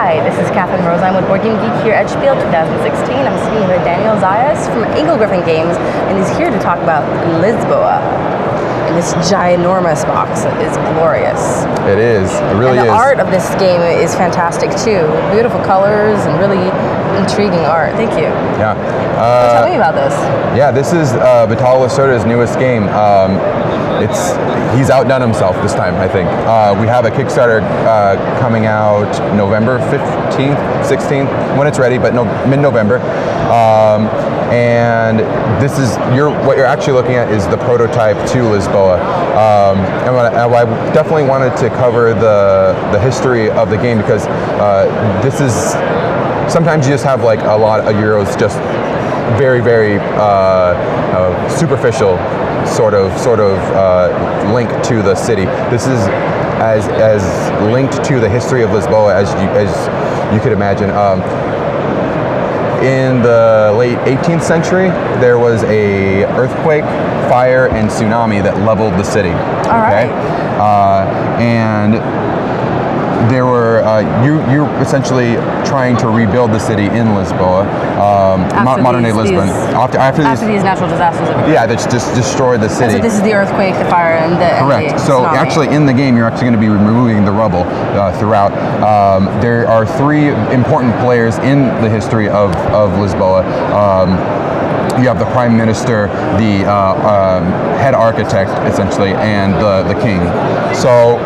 Hi, this is Catherine Rose. I'm with Board Game Geek here at SPIEL 2016. I'm sitting with Daniel Zayas from Eagle-Gryphon Games, and he's here to talk about Lisboa. And this ginormous box is glorious. It is. It really is. And the art of this game is fantastic too. Beautiful colors and really intriguing art. Thank you. Yeah. Tell me about this. Yeah, this is Vital Lacerda's newest game. He's outdone himself this time, I think. We have a Kickstarter coming out November 15th, 16th, when it's ready, but mid-November. And this is what you're actually looking at is the prototype to Lisboa. And I definitely wanted to cover the history of the game because this is sometimes you just have like a lot of Euros just very, very superficial sort of link to the city. This is as linked to the history of Lisboa as you could imagine. In the late 18th century, there was a earthquake, fire, and tsunami that leveled the city. All right. And there were you're essentially trying to rebuild the city in Lisboa, modern day Lisbon. After these natural disasters. Yeah, that just destroyed the city. And so this is the earthquake, the fire, and the correct. And the so tsunami. actually, in the game, you're actually going to be removing the rubble throughout. There are three important players in the history of Lisboa. You have the Prime Minister, the head architect, essentially, and the king. So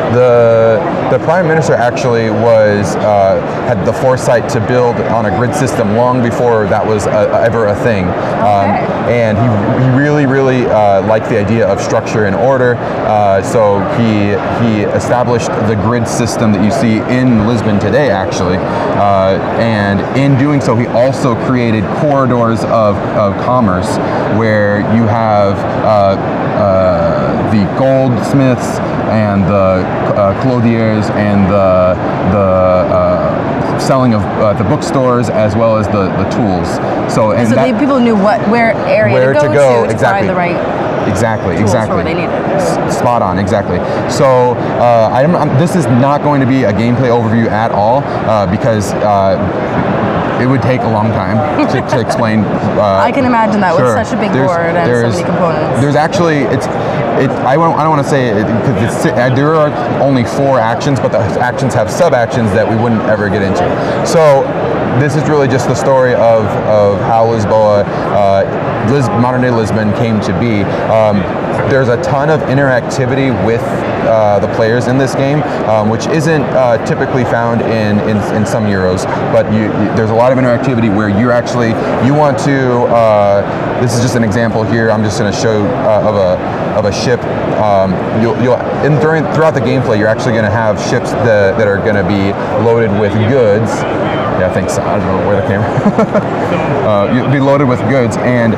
the Prime Minister actually had the foresight to build on a grid system long before that was ever a thing. And he really liked the idea of structure and order. So he established the grid system that you see in Lisbon today, actually. And in doing so, he also created corridors of commerce where you have the goldsmiths and the clothiers and the selling of the bookstores as well as the tools. So people knew where to go to exactly. find the right Exactly. for what they needed. Spot on, exactly. So this is not going to be a gameplay overview at all because it would take a long time to explain. I can imagine that with such a big board and so many components. There's actually I don't want to say it because there are only 4 actions, but the actions have sub-actions that we wouldn't ever get into. So this is really just the story of how Lisboa, modern day Lisbon came to be. There's a ton of interactivity with the players in this game, which isn't typically found in some Euros, but there's a lot of interactivity where you want to. This is just an example here. I'm just going to show of a ship. Throughout the gameplay, you're actually going to have ships that are going to be loaded with goods. Yeah, thanks. I don't know where the camera. You'll be loaded with goods, and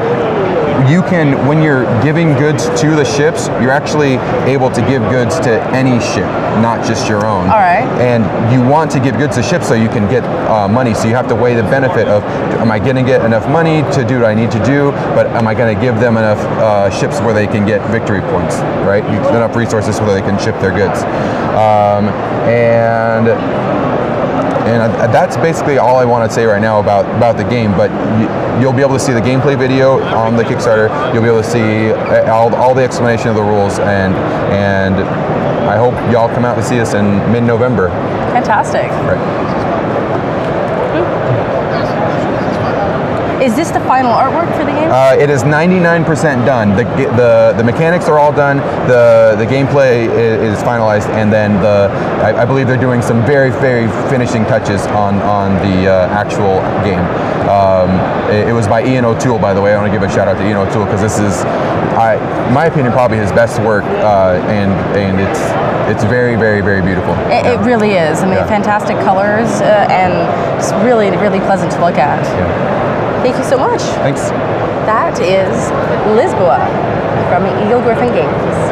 you can, when you're giving goods to the ships, you're actually able to give goods to any ship, not just your own. All right. And you want to give goods to ships so you can get money. So you have to weigh the benefit of, am I going to get enough money to do what I need to do, but am I going to give them enough ships where they can get victory points, right? Enough resources so they can ship their goods. And that's basically all I want to say right now about the game, but you'll be able to see the gameplay video on the Kickstarter. You'll be able to see all the explanation of the rules, and I hope y'all come out to see us in mid-November. Fantastic. Right. Is this the final artwork for the game? It is 99% done. The mechanics are all done. The gameplay is finalized, and then I believe they're doing some very, very finishing touches on the actual game. It was by Ian O'Toole, by the way. I want to give a shout out to Ian O'Toole because this is, in my opinion, probably his best work, and it's very, very, very beautiful. It really is. I mean, fantastic colors and it's really, really pleasant to look at. Yeah. Thank you so much. Thanks. That is Lisboa from Eagle-Gryphon Games.